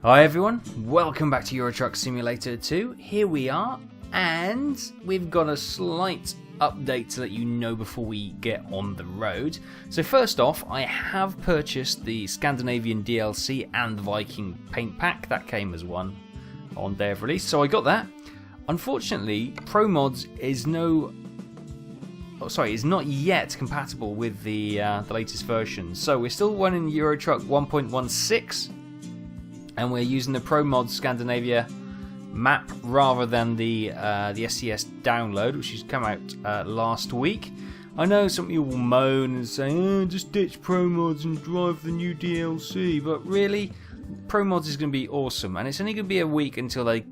Hi everyone, welcome back to Euro Truck Simulator 2. Here we are, and we've got a slight update to let you know before we get on the road. So first off, I have purchased the Scandinavian DLC and the Viking paint pack. That came as one on day of release, so I got that. Unfortunately, Promods is not yet compatible with the latest version. So we're still running Euro Truck 1.16. And we're using the Promods Scandinavia map rather than the SCS download, which has come out last week. I know some people will moan and say, just ditch Promods and drive the new DLC, but really, Promods is going to be awesome, and it's only going to be a week until they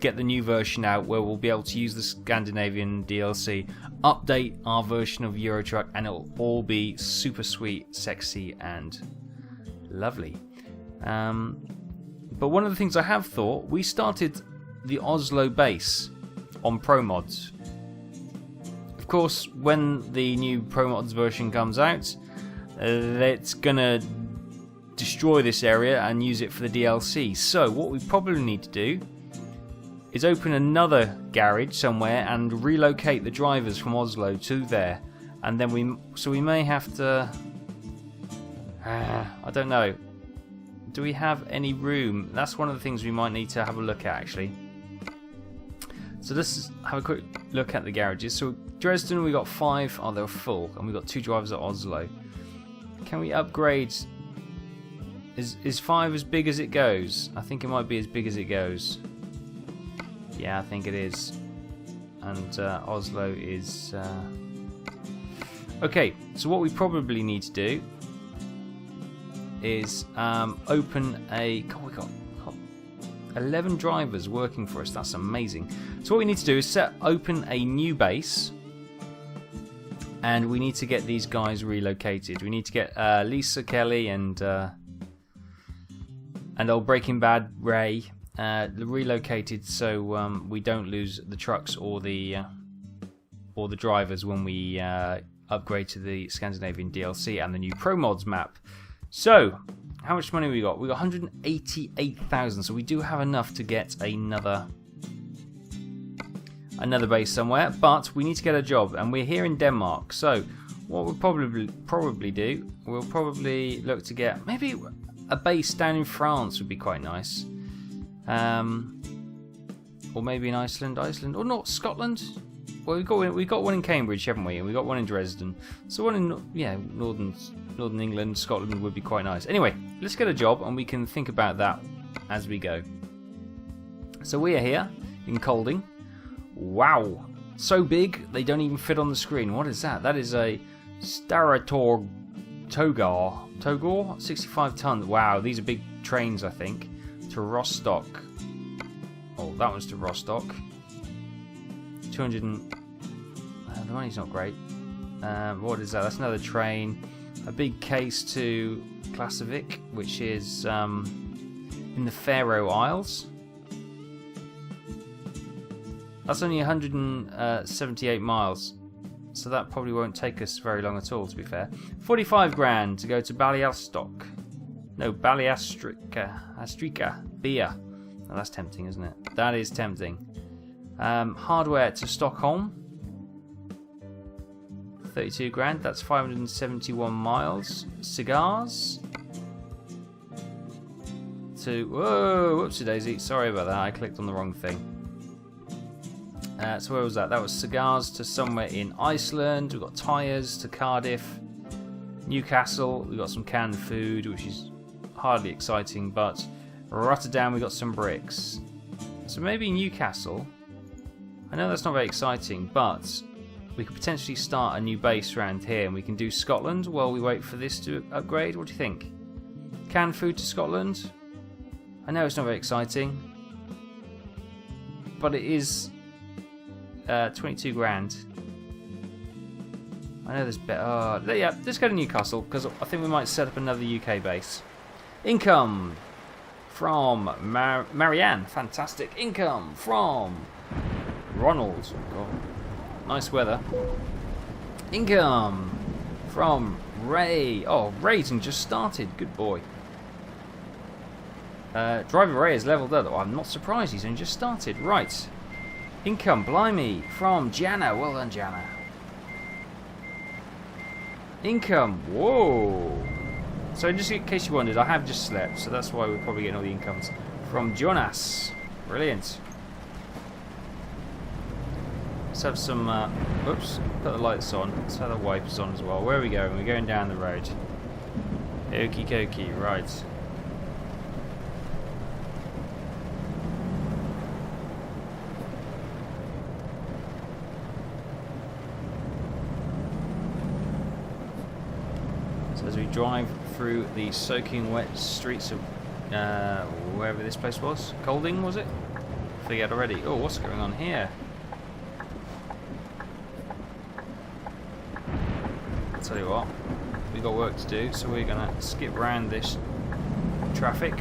get the new version out where we'll be able to use the Scandinavian DLC, update our version of Euro Truck, and it'll all be super sweet, sexy, and lovely. But one of the things I have thought, we started the Oslo base on Promods. Of course, when the new Promods version comes out, it's gonna destroy this area and use it for the DLC. So what we probably need to do is open another garage somewhere and relocate the drivers from Oslo to there. And then we may have to, I don't know. Do we have any room? That's one of the things we might need to have a look at, actually. So let's have a quick look at the garages. So Dresden, we got 5. Oh, they're full, and we got 2 drivers at Oslo. Can we upgrade? Is 5 as big as it goes? I think it might be as big as it goes. Yeah, I think it is. And Oslo is. Okay, so what we probably need to do is open a... God, we got 11 drivers working for us. That's amazing. So what we need to do is open a new base, and we need to get these guys relocated. We need to get Lisa Kelly and old Breaking Bad Ray relocated, so we don't lose the trucks or the drivers when we upgrade to the Scandinavian DLC and the new Promods map. So, how much money we got? We got 188,000, so we do have enough to get another base somewhere. But we need to get a job, and we're here in Denmark. So, what we'll probably do, we'll probably look to get maybe a base down in France would be quite nice, or maybe in Iceland, or not Scotland. Well, we got one in Cambridge, haven't we? And we got one in Dresden. So one in Northern England, Scotland would be quite nice. Anyway, let's get a job, and we can think about that as we go. So we are here in Kolding. Wow, so big they don't even fit on the screen. What is that? That is a Starator Togor, 65 tons. Wow, these are big trains, I think. To Rostock. Oh, that one's to Rostock. 200 and... the money's not great. What is that? That's another train. A big case to Klasevik, which is in the Faroe Isles. That's only 178 miles, so that probably won't take us very long at all, to be fair. 45 grand to go to Baliastok. No, Astrika beer. Oh, that's tempting, isn't it? That is tempting. Hardware to Stockholm. 32 grand, that's 571 miles. Cigars to... Whoa, whoopsie daisy. Sorry about that, I clicked on the wrong thing. So where was that? That was cigars to somewhere in Iceland. We've got tyres to Cardiff. Newcastle, we've got some canned food, which is hardly exciting, but Rotterdam, we got some bricks. So maybe Newcastle. I know that's not very exciting, but we could potentially start a new base around here, and we can do Scotland while we wait for this to upgrade. What do you think? Canned food to Scotland? I know it's not very exciting, but it is 22 grand. I know there's better. Yeah, let's go to Newcastle, because I think we might set up another UK base. Income from Marianne. Fantastic. Income from Ronald. Oh, nice weather. Income from Ray. Oh, Rayton just started. Good boy. Driver Ray has leveled up. Oh, I'm not surprised. He's only just started. Right. Income, blimey, from Jana. Well done, Jana. Income. Whoa. So just in case you wondered, I have just slept, so that's why we're probably getting all the incomes from Jonas. Brilliant. Let's have some. Oops. Put the lights on. Let's have the wipers on as well. Where are we going? We're going down the road. Okie dokie. Right. As we drive through the soaking wet streets of wherever this place was. Colding, was it? Forget already. Oh, what's going on here? I'll tell you what, we've got work to do, so we're going to skip around this traffic.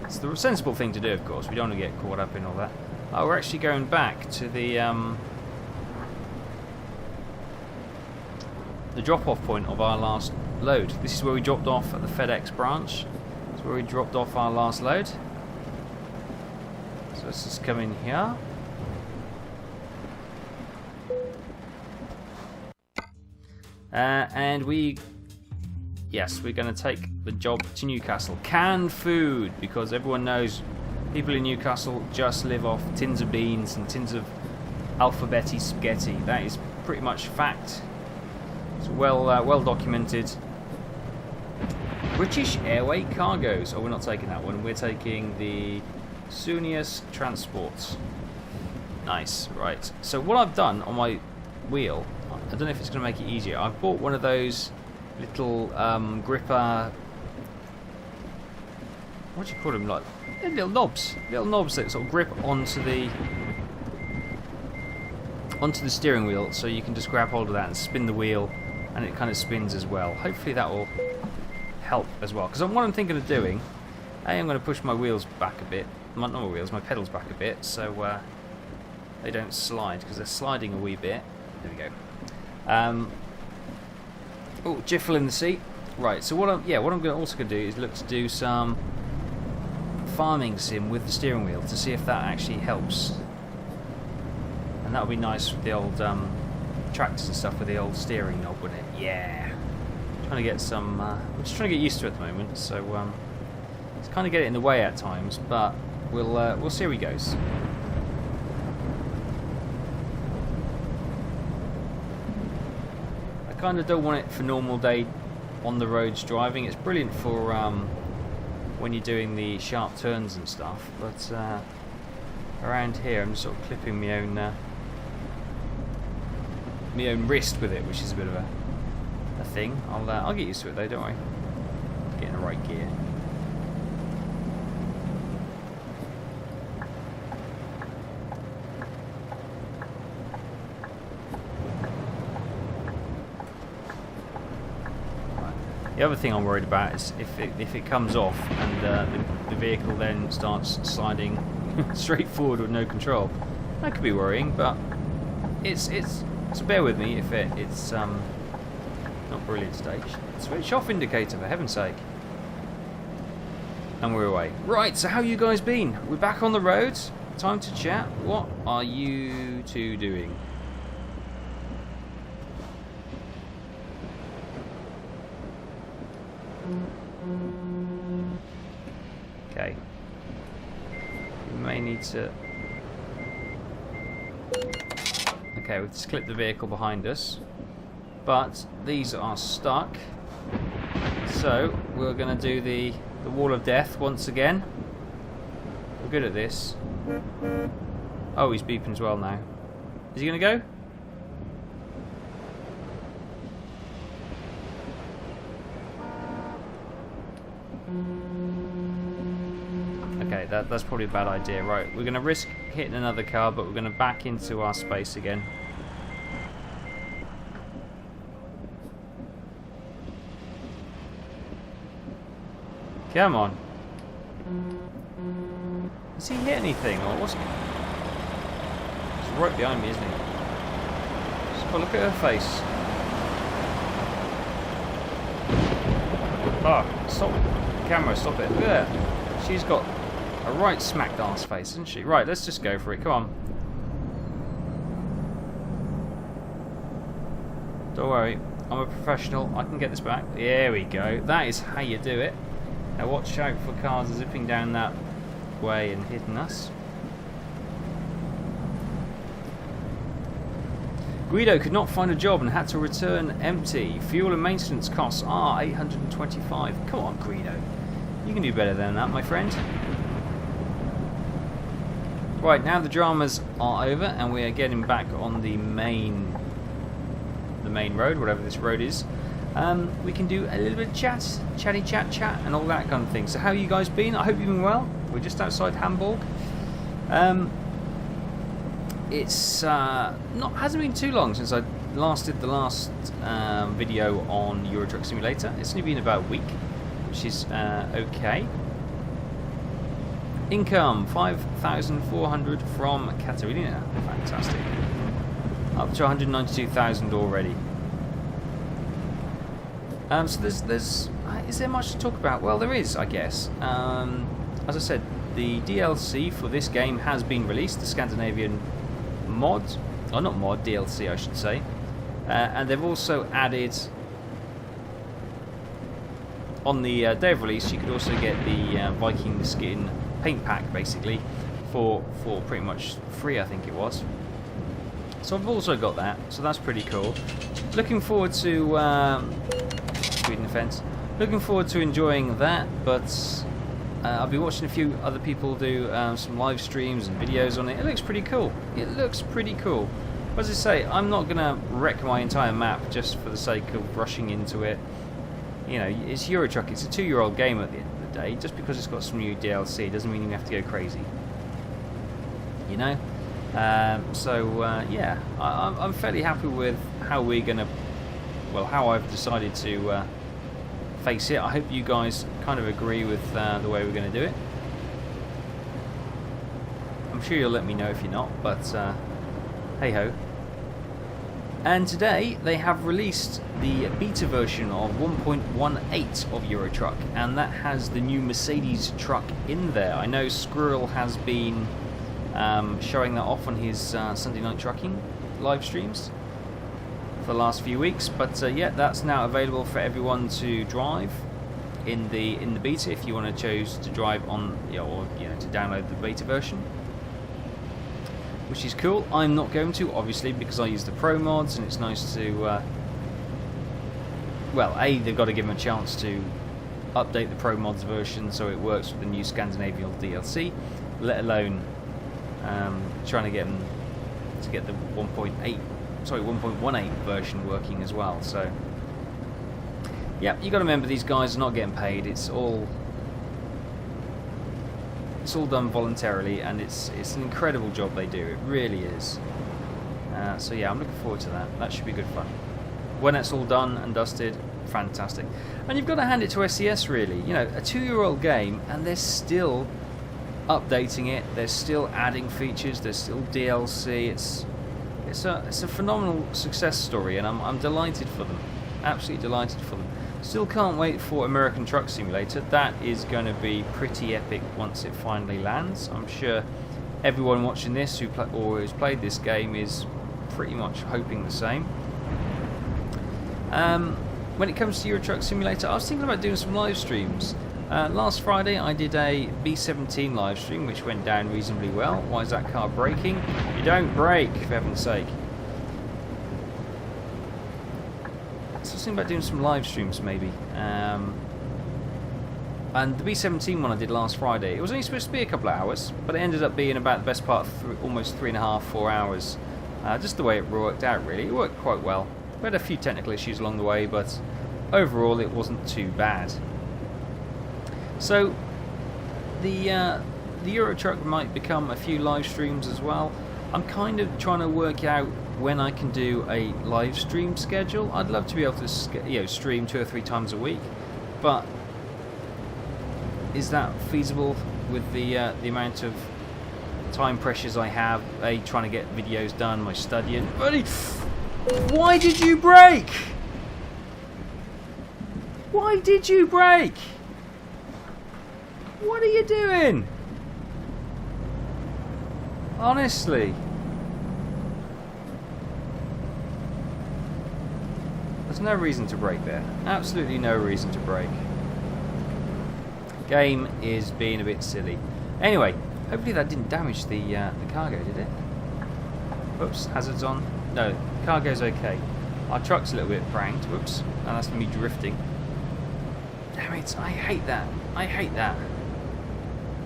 It's the sensible thing to do, of course. We don't want to get caught up in all that. Oh, we're actually going back to the drop-off point of our last load. This is where we dropped off at the FedEx branch. That's where we dropped off our last load. So let's just come in here. And we're going to take the job to Newcastle. Canned food, because everyone knows people in Newcastle just live off tins of beans and tins of alphabeti spaghetti. That is pretty much fact. It's well documented. British Airway cargoes. Oh, we're not taking that one. We're taking the Sunius Transports. Nice. Right. So what I've done on my wheel, I don't know if it's going to make it easier. I've bought one of those little gripper. What do you call them? Like little knobs that sort of grip onto the steering wheel, so you can just grab hold of that and spin the wheel. And it kind of spins as well. Hopefully that will help as well. Because what I'm thinking of doing, I'm going to push my wheels back a bit. Not my wheels, my pedals back a bit, so they don't slide, because they're sliding a wee bit. There we go. Oh, jiffle in the seat. Right. So what I'm also going to do is look to do some farming sim with the steering wheel to see if that actually helps. And that would be nice with the old tractors and stuff with the old steering knob, wouldn't it? Yeah. Trying to get some. I'm just trying to get used to it at the moment, so it's kind of get it in the way at times, but we'll see how he goes. I kind of don't want it for normal day on the roads driving. It's brilliant for when you're doing the sharp turns and stuff, but around here I'm just sort of clipping my own wrist with it, which is a bit of a thing. I'll get used to it though, don't worry. Get in the right gear. The other thing I'm worried about is if it comes off and the vehicle then starts sliding straight forward with no control. That could be worrying, but so bear with me if it's not brilliant stage. Switch off indicator, for heaven's sake. And we're away. Right, so how you guys been? We're back on the road. Time to chat. What are you two doing? Okay. We may need to... Okay, we've just clipped the vehicle behind us, but these are stuck, so we're going to do the wall of death once again. We're good at this. Oh, he's beeping as well now. Is he going to go? Okay, that's probably a bad idea. Right, we're going to risk hitting another car, but we're going to back into our space again. Come on. Has he hit anything, or what's... He's right behind me, isn't he? Just have a look at her face. Oh, stop. Camera, stop it. Look at that. She's got a right smacked ass face, isn't she? Right, let's just go for it. Come on. Don't worry. I'm a professional. I can get this back. There we go. That is how you do it. Now watch out for cars zipping down that way and hitting us. Guido could not find a job and had to return empty. Fuel and maintenance costs are $825. Come on, Guido. You can do better than that, my friend. Right, now the dramas are over and we are getting back on the main road, whatever this road is. We can do a little bit of chatty chat, and all that kind of thing. So how you guys been? I hope you've been well. We're just outside Hamburg. It's hasn't been too long since I did the last video on Euro Truck Simulator. It's only been about a week, which is okay. Income 5,400 from Katarina. Fantastic. Up to 192,000 already. So there's is there much to talk about? Well, there is, I guess. As I said, the DLC for this game has been released, the Scandinavian mod, or not mod, DLC I should say, and they've also added on the day of release. You could also get the Viking skin paint pack basically for pretty much free, I think it was. So I've also got that, so that's pretty cool. Looking forward to reading the fence. Looking forward to enjoying that, but I'll be watching a few other people do some live streams and videos on it. It looks pretty cool. It looks pretty cool. As I say, I'm not going to wreck my entire map just for the sake of rushing into it. You know, it's Euro Truck. It's a 2-year-old game at the end of the day. Just because it's got some new DLC doesn't mean you have to go crazy. You know? Yeah, I'm fairly happy with how we're going to... Well, how I've decided to... face it. I hope you guys kind of agree with the way we're going to do it. I'm sure you'll let me know if you're not, but hey ho. And today they have released the beta version of 1.18 of Euro Truck, and that has the new Mercedes truck in there. I know Squirrel has been showing that off on his Sunday night trucking live streams for the last few weeks, but yeah, that's now available for everyone to drive in the beta if you want to choose to drive on, or to download the beta version, which is cool. I'm not going to, obviously, because I use the Promods, and it's nice to well, they've got to give them a chance to update the Promods version so it works with the new Scandinavian DLC, let alone trying to get them to get the 1.18 version working as well. So yeah, you got to remember, these guys are not getting paid. It's all done voluntarily, and it's an incredible job they do. It really is. So yeah, I'm looking forward to that. That should be good fun. When it's all done and dusted, fantastic. And you've got to hand it to SES, really. You know, a 2-year-old game, and they're still updating it. They're still adding features. There's still DLC. It's a phenomenal success story, and I'm delighted for them. Absolutely delighted for them. Still can't wait for American Truck Simulator. That is going to be pretty epic once it finally lands. I'm sure everyone watching this who's played this game is pretty much hoping the same. When it comes to Euro Truck Simulator, I was thinking about doing some live streams. Last Friday I did a B17 live stream, which went down reasonably well. Why is that car braking? You don't brake, for heaven's sake. So I was thinking about doing some live streams maybe. And the B17 one I did last Friday, it was only supposed to be a couple of hours, but it ended up being about the best part of almost 3.5, 4 hours. Just the way it worked out, really. It worked quite well. We had a few technical issues along the way, but overall it wasn't too bad. So the Euro Truck might become a few live streams as well. I'm kind of trying to work out when I can do a live stream schedule. I'd love to be able to stream 2 or 3 times a week, but is that feasible with the amount of time pressures I have? Trying to get videos done, my studying. Buddy, why did you brake? Why did you brake? What are you doing? Honestly. There's no reason to brake there. Absolutely no reason to brake. Game is being a bit silly. Anyway, hopefully that didn't damage the cargo, did it? Whoops, hazards on. No, cargo's okay. Our truck's a little bit pranked. Whoops, and that's me drifting. Damn it, I hate that. I hate that.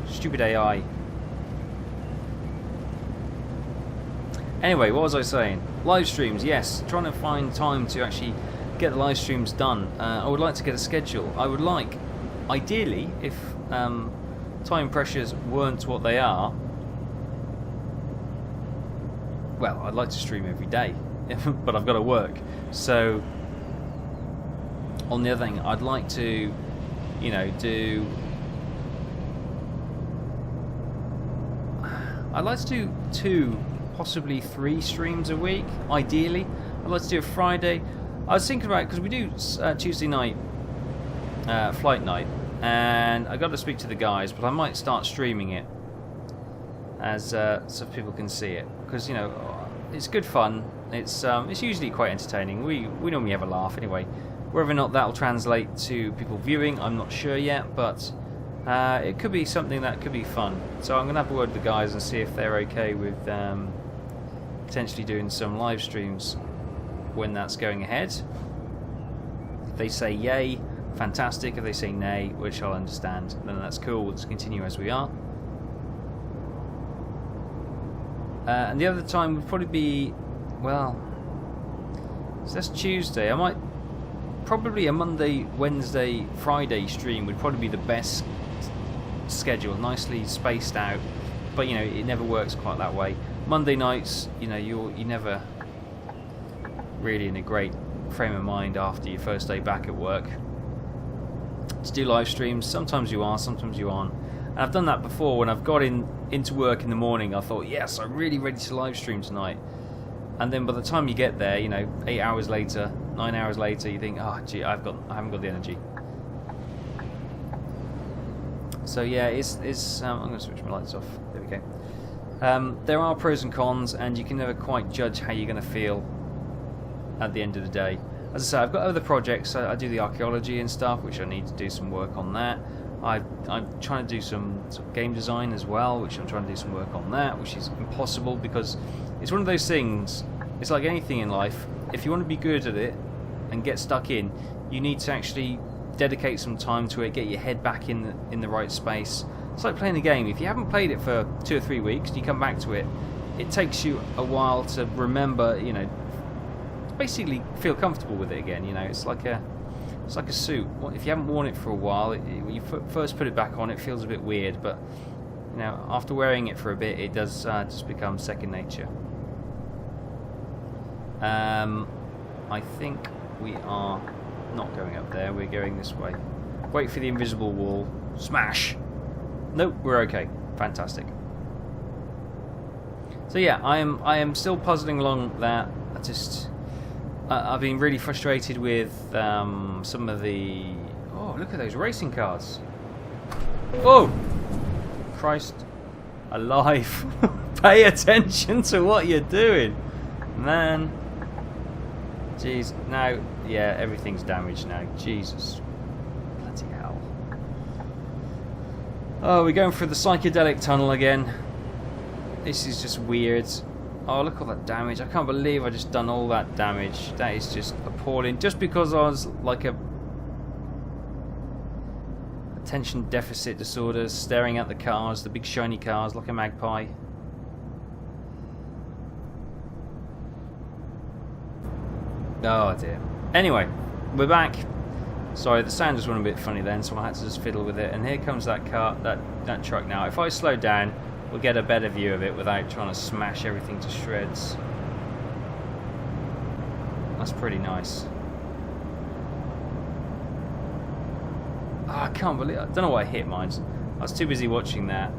Stupid AI. Anyway, what was I saying? Live streams, yes. Trying to find time to actually get the live streams done. I would like to get a schedule. I would like, ideally, if time pressures weren't what they are, well, I'd like to stream every day, but I've got to work. So, on the other thing, I'd like to, you know, do... I'd like to do 2, possibly 3 streams a week, ideally. I'd like to do a Friday. I was thinking about, because we do Tuesday night flight night, and I got to speak to the guys, but I might start streaming it as so people can see it, because you know it's good fun. It's usually quite entertaining. We normally have a laugh anyway. Whether or not that'll translate to people viewing, I'm not sure yet, but it could be something that could be fun. So I'm gonna have a word with the guys and see if they're okay with potentially doing some live streams when that's going ahead. If they say yay, fantastic. If they say nay, which I'll understand, then that's cool. We'll just continue as we are. And the other time would probably be, well, so that's Tuesday. I might, probably a Monday, Wednesday, Friday stream would probably be the best schedule, nicely spaced out. But you know, it never works quite that way. Monday nights, you know, you're never really in a great frame of mind after your first day back at work to do live streams. Sometimes you are, sometimes you aren't. And I've done that before when I've got into work in the morning. I thought, yes, I'm really ready to live stream tonight. And then by the time you get there, you know, 8 hours later, 9 hours later, you think, oh, gee, I haven't got the energy. So yeah, I'm going to switch my lights off. There we go. There are pros and cons, and you can never quite judge how you're going to feel at the end of the day. As I say, I've got other projects. I do the archaeology and stuff, which I need to do some work on that. I'm trying to do some game design as well, which I'm trying to do some work on that, which is impossible because it's one of those things. It's like anything in life. If you want to be good at it and get stuck in, you need to actually dedicate some time to it, get your head back in the right space. It's like playing a game. If you haven't played it for 2 or 3 weeks, and you come back to it, it takes you a while to remember, you know, basically feel comfortable with it again. You know, it's like a suit. If you haven't worn it for a while, when you first put it back on, it feels a bit weird, but you know, after wearing it for a bit, it does just become second nature. I think we are not going up there. We're going this way. Wait for the invisible wall. Smash. Nope, we're okay. Fantastic. So yeah, I am still puzzling along that. I've been really frustrated with some of the... Oh, look at those racing cars. Oh! Christ alive. Pay attention to what you're doing. Man. Jeez. Now, yeah, everything's damaged now. Jesus. Bloody hell. Oh, we're going through the psychedelic tunnel again. This is just weird. Oh, look at all that damage. I can't believe I just done all that damage. That is just appalling. Just because I was like a attention deficit disorder, staring at the cars, the big shiny cars, like a magpie. Oh dear. Anyway, we're back. Sorry, the sound just went a bit funny then, so I had to just fiddle with it. And here comes that car, that truck now. If I slow down, we'll get a better view of it without trying to smash everything to shreds. That's pretty nice. Oh, I can't believe... I don't know why I hit mine. I was too busy watching that.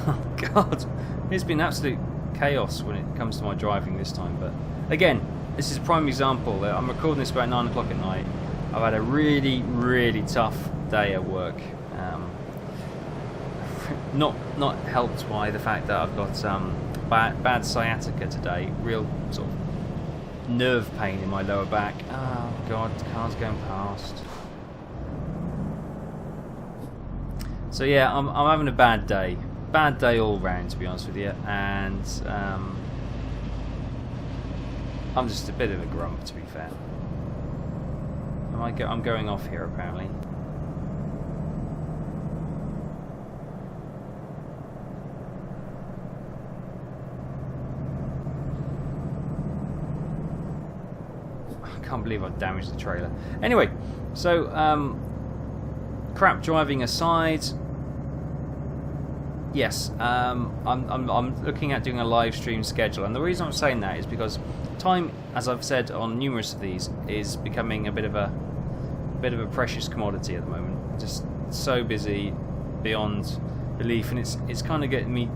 Oh, God. It's been absolute chaos when it comes to my driving this time. But again, this is a prime example. I'm recording this about 9 o'clock at night. I've had a really, really tough day at work. Not helped by the fact that I've got bad sciatica today. Real sort of nerve pain in my lower back. Oh God, the car's going past. So yeah, I'm having a bad day. Bad day all round, to be honest with you, and I'm just a bit of a grump, to be fair. I'm going off here apparently. I can't believe I damaged the trailer. Anyway, so crap driving aside. Yes, I'm looking at doing a live stream schedule, and the reason I'm saying that is because time, as I've said on numerous of these, is becoming a bit of a precious commodity at the moment. Just so busy beyond belief, and it's kind of getting me,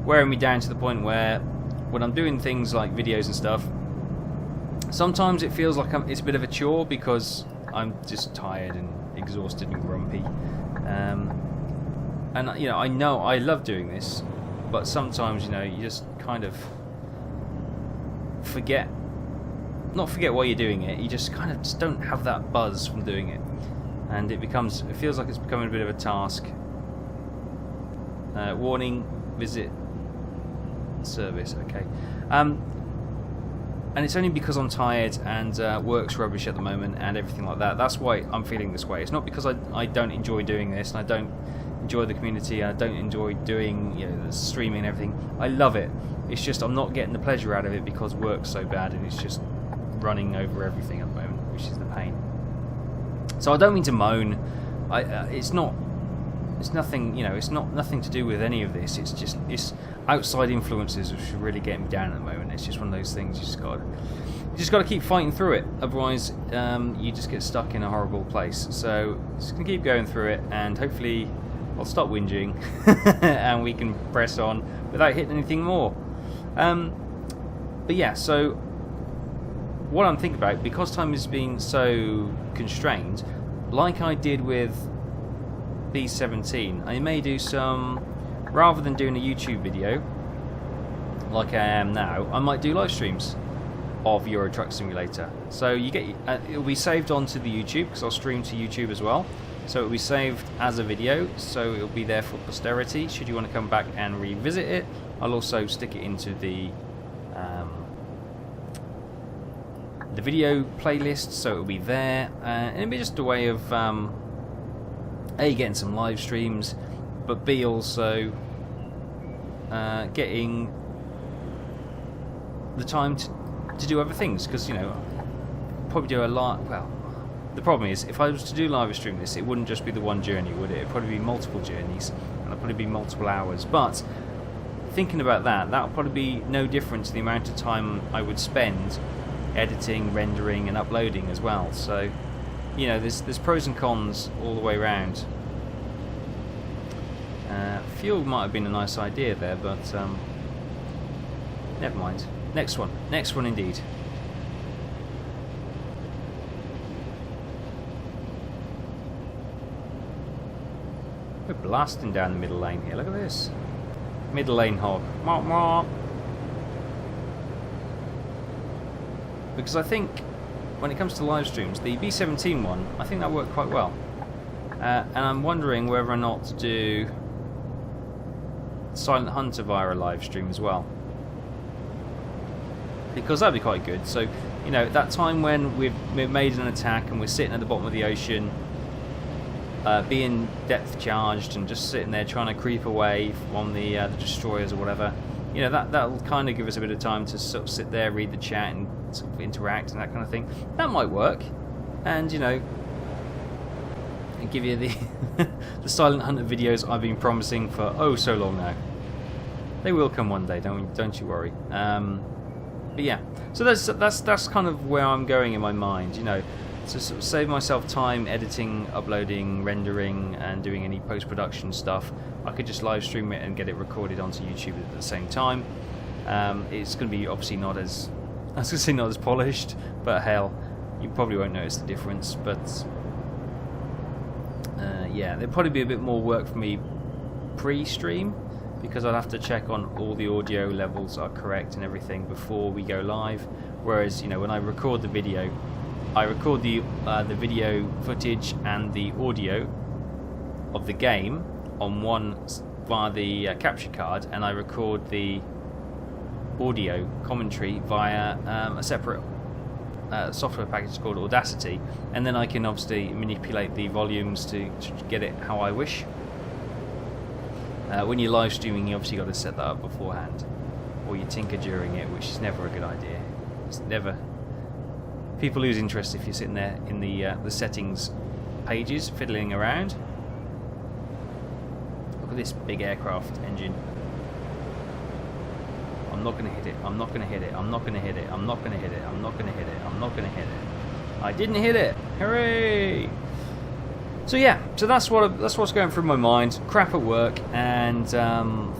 wearing me down to the point where when I'm doing things like videos and stuff, sometimes it feels like it's a bit of a chore because I'm just tired and exhausted and grumpy. And you know I love doing this, but sometimes you just kind of not forget why you're doing it. You just kind of don't have that buzz from doing it, and it feels like it's becoming a bit of a task. Warning, visit service. Okay, and it's only because I'm tired and work's rubbish at the moment and everything like that. That's why I'm feeling this way. It's not because I don't enjoy doing this and I don't enjoy the community. I don't enjoy doing the streaming and everything. I love it. It's just I'm not getting the pleasure out of it because work's so bad and it's just running over everything at the moment, which is the pain. So I don't mean to moan. It's nothing. It's not nothing to do with any of this. It's outside influences which are really getting me down at the moment. It's just one of those things. You just got to keep fighting through it. Otherwise, you just get stuck in a horrible place. So just gonna keep going through it, and hopefully I'll stop whinging and we can press on without hitting anything more. But yeah, so what I'm thinking about, because time has been so constrained, like I did with B17, I may do some, rather than doing a YouTube video like I am now, I might do live streams of Euro Truck Simulator. So you get it'll be saved onto the YouTube, because I'll stream to YouTube as well. So it'll be saved as a video, so it'll be there for posterity should you want to come back and revisit it. I'll also stick it into the video playlist, so it'll be there, and it'll be just a way of A, getting some live streams, but B, also getting the time to do other things, because probably do a lot. Well, the problem is, if I was to do live stream this, it wouldn't just be the one journey, would it? It'd probably be multiple journeys, and it'd probably be multiple hours. But thinking about that'll probably be no different to the amount of time I would spend editing, rendering, and uploading as well. So, there's pros and cons all the way around. Fuel might have been a nice idea there, but never mind. Next one indeed. We're blasting down the middle lane here. Look at this. Middle lane hog. Because I think when it comes to live streams, the B17 one, I think that worked quite well. And I'm wondering whether or not to do Silent Hunter via a live stream as well, because that'd be quite good. So that time when we've made an attack and we're sitting at the bottom of the ocean, being depth charged and just sitting there trying to creep away from the destroyers or whatever, that'll kind of give us a bit of time to sort of sit there, read the chat, and sort of interact and that kind of thing. That might work, and and give you the the Silent Hunter videos I've been promising for so long now. They will come one day, don't you worry. But yeah, so that's kind of where I'm going in my mind. to sort of save myself time editing, uploading, rendering, and doing any post-production stuff, I could just live stream it and get it recorded onto YouTube at the same time. It's going to be obviously not as, I was going to say not as polished, but hell, you probably won't notice the difference. But yeah, there'll probably be a bit more work for me pre-stream, because I'd have to check on all the audio levels are correct and everything before we go live. Whereas, you know, when I record the video, I record the video footage and the audio of the game on one via the capture card, and I record the audio commentary via a separate software package called Audacity, and then I can obviously manipulate the volumes to get it how I wish. When you're live streaming, you obviously got to set that up beforehand, or you tinker during it, which is never a good idea. It's never. People lose interest if you're sitting there in the settings pages fiddling around. Look at this big aircraft engine. I'm not going to hit it. I'm not going to hit it. I'm not going to hit it. I'm not going to hit it. I'm not going to hit it. I'm not going to hit it. I didn't hit it. Hooray! So yeah, so that's what's going through my mind. Crap at work, and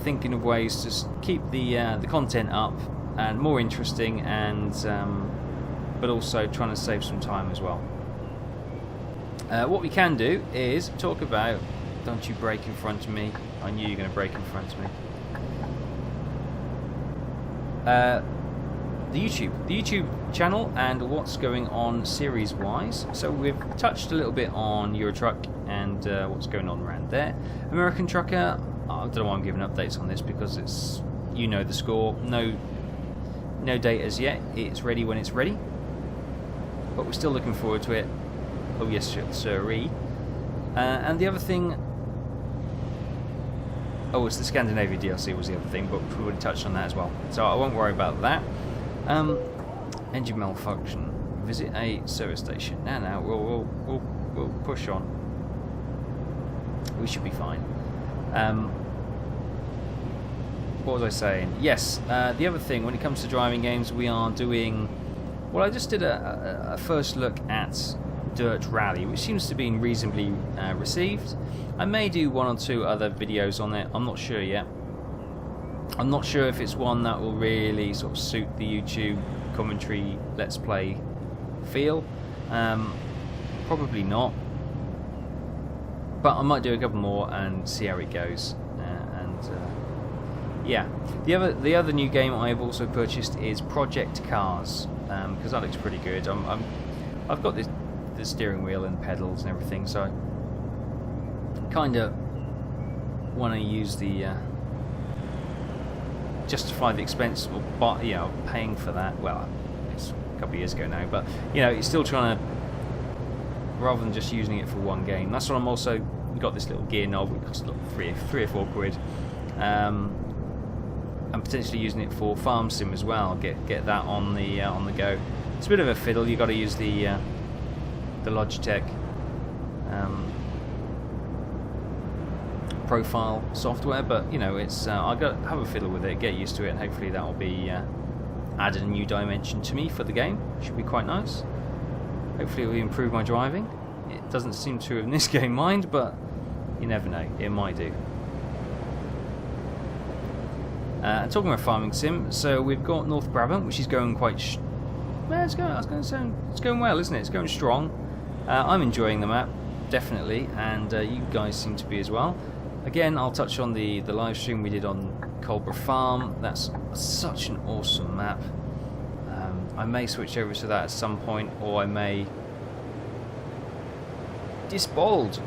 thinking of ways to keep the content up and more interesting, and but also trying to save some time as well. What we can do is talk about. Don't you break in front of me? I knew you were going to break in front of me. The YouTube channel and what's going on series wise. So we've touched a little bit on Euro Truck and what's going on around there. American Trucker, I don't know why I'm giving updates on this, because it's, you know, the score. No date as yet. It's ready when it's ready, but we're still looking forward to it. Oh yes, sirree. And the other thing, oh, it's the Scandinavia DLC was the other thing, but we already touched on that as well, so I won't worry about that. Engine malfunction. Visit a service station. Now, we'll push on. We should be fine. What was I saying? Yes, the other thing, when it comes to driving games, we are doing. Well, I just did a first look at Dirt Rally, which seems to be reasonably received. I may do one or two other videos on it. I'm not sure yet. I'm not sure if it's one that will really sort of suit the YouTube commentary let's play feel. Probably not. But I might do a couple more and see how it goes. Yeah, the other new game I've also purchased is Project Cars, because that looks pretty good. I've got the steering wheel and pedals and everything, so I kind of want to use the justify the expense of, you know, paying for that. Well, it's a couple of years ago now, but you know, it's still trying to, rather than just using it for one game. That's what I'm also got this little gear knob, which costs like three or four quid. And potentially using it for farm sim as well. Get that on the go. It's a bit of a fiddle. You got to use the Logitech profile software, but you know, it's I got to have a fiddle with it, get used to it, and hopefully that will be add a new dimension to me for the game. Should be quite nice. Hopefully it will improve my driving. It doesn't seem to in this game, mind, but you never know. It might do. Talking about farming sim, so we've got North Brabant, which is going quite. Well, it's going well, isn't it? It's going strong. I'm enjoying the map, definitely, and you guys seem to be as well. Again, I'll touch on the live stream we did on Colborough Farm. That's such an awesome map. I may switch over to that at some point, or I may disbold,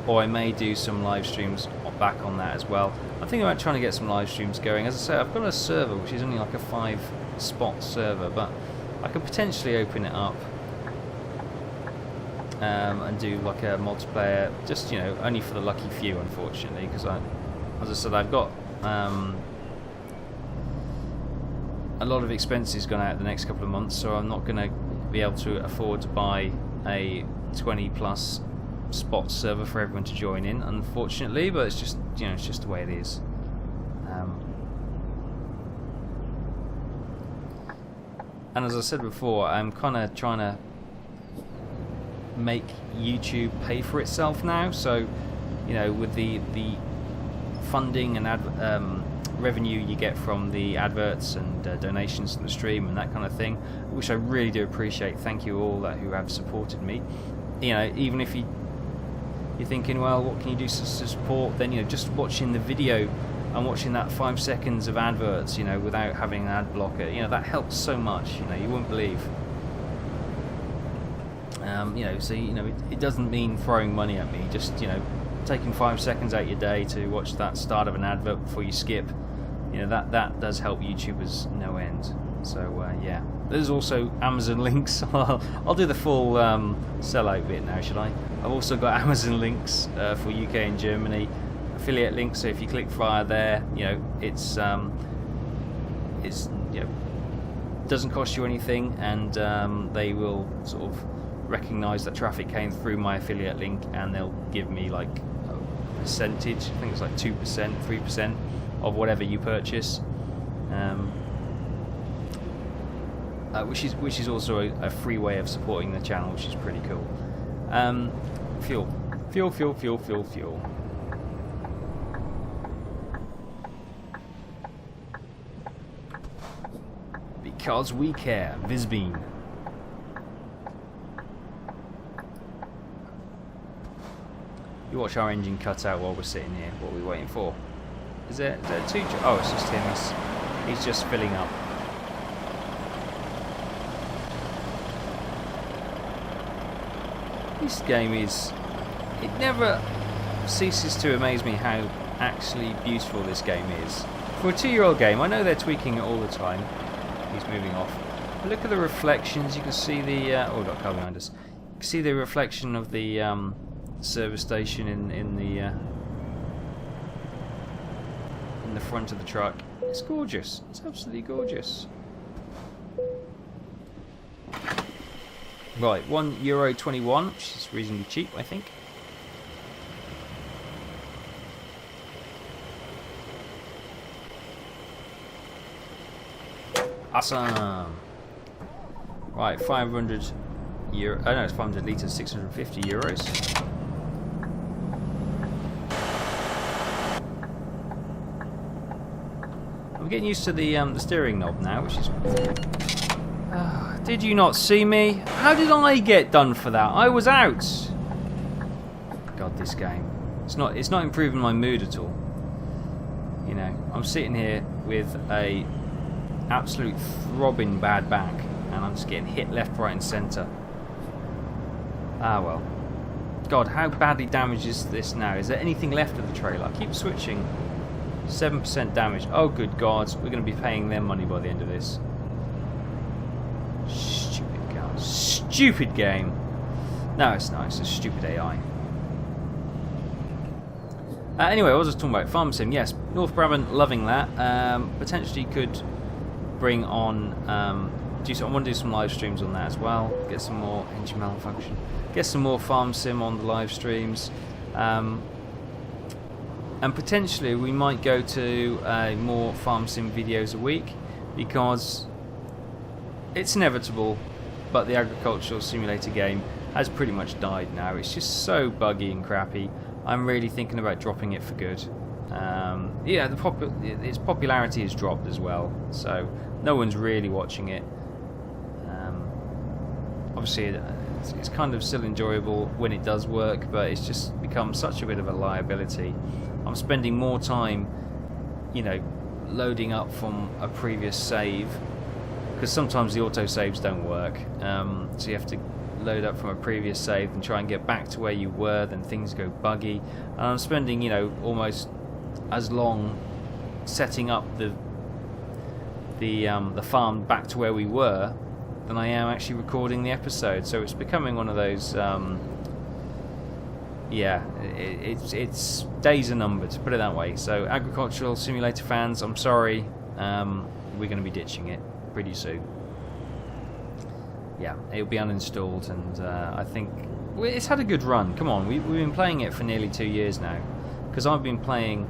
or I may do some live streams back on that as well. I'm thinking about trying to get some live streams going. As I say, I've got a server which is only like a 5-spot server, but I could potentially open it up and do like a multiplayer, just, you know, only for the lucky few, unfortunately, because as I said, I've got a lot of expenses gone out the next couple of months, so I'm not going to be able to afford to buy a 20+ spot server for everyone to join in, unfortunately, but it's just, you know, it's just the way it is. And as I said before, I'm kind of trying to make YouTube pay for itself now. So, you know, with the funding and revenue you get from the adverts and donations to the stream and that kind of thing, which I really do appreciate. Thank you all who have supported me. You know, even if you're thinking, well, what can you do to support? Then, you know, just watching the video and watching that 5 seconds of adverts, you know, without having an ad blocker, you know, that helps so much. You know, you wouldn't believe. You know, so, you know, it doesn't mean throwing money at me. Just, you know, taking 5 seconds out your day to watch that start of an advert before you skip, you know, that does help YouTubers no end. So yeah, there's also Amazon links. I'll do the full sellout bit now, should I? I've also got Amazon links for UK and Germany, affiliate links. So if you click via there, you know, it's you know, doesn't cost you anything, and they will sort of recognize that traffic came through my affiliate link, and they'll give me like a percentage. I think it's like 2%, 3% of whatever you purchase, which is also a free way of supporting the channel, which is pretty cool. Fuel. Because we care, Visbean. You watch our engine cut out while we're sitting here. What are we waiting for? Is there two? Oh, it's just him. He's just filling up. This game is... It never ceases to amaze me how actually beautiful this game is. For a 2-year-old game, I know they're tweaking it all the time. He's moving off. But look at the reflections. You can see the... oh, got a car behind us. You can see the reflection of the service station in the front of the truck. It's gorgeous. It's absolutely gorgeous. Right, €1.21, which is reasonably cheap, I think. Awesome. Right, 500 euro. Oh no, it's 500 litres, 650 euros. I'm getting used to the steering knob now, which is... did you not see me? How did I get done for that? I was out. God, this game. It's not improving my mood at all. You know, I'm sitting here with a absolute throbbing bad back, and I'm just getting hit left, right, and centre. Ah well. God, how badly damaged is this now? Is there anything left of the trailer? I keep switching. 7% damage. Oh, good God. We're going to be paying them money by the end of this. Stupid car. Stupid game. No, it's not. It's a stupid AI. Anyway, I was just talking about Farm Sim. Yes, North Brabant, loving that. Potentially could bring on... I want to do some live streams on that as well. Get some more engine malfunction. Get some more Farm Sim on the live streams. And potentially we might go to more Farm Sim videos a week, because it's inevitable, but the agricultural simulator game has pretty much died now. It's just so buggy and crappy. I'm really thinking about dropping it for good. Yeah, its popularity has dropped as well, so no one's really watching it. Obviously it's kind of still enjoyable when it does work, but it's just become such a bit of a liability. I'm spending more time, you know, loading up from a previous save, because sometimes the autosaves don't work, so you have to load up from a previous save and try and get back to where you were, then things go buggy, and I'm spending, you know, almost as long setting up the farm back to where we were than I am actually recording the episode. So it's becoming one of those yeah, it's days are numbered, to put it that way. So agricultural simulator fans, I'm sorry, we're going to be ditching it pretty soon. Yeah, it'll be uninstalled, and I think it's had a good run. Come on, we've been playing it for nearly 2 years now, because I've been playing...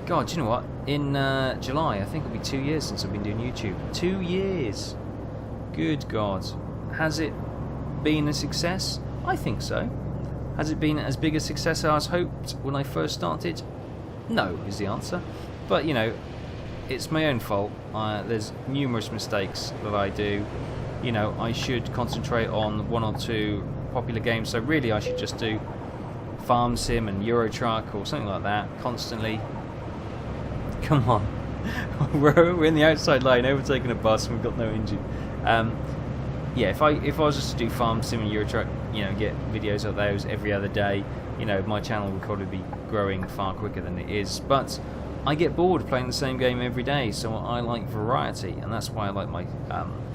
God, do you know what? In July, I think it'll be 2 years since I've been doing YouTube. 2 years! Good God. Has it been a success? I think so. Has it been as big a success as I was hoped when I first started? No, is the answer. But, you know, it's my own fault. There's numerous mistakes that I do. You know, I should concentrate on 1 or 2 popular games. So really I should just do Farm Sim and Euro Truck or something like that constantly. Come on. We're in the outside line overtaking a bus and we've got no engine. Yeah, if I was just to do Farm Sim and Euro Truck, you know, get videos of those every other day, you know, my channel would probably be growing far quicker than it is. But I get bored playing the same game every day, so I like variety, and that's why I like my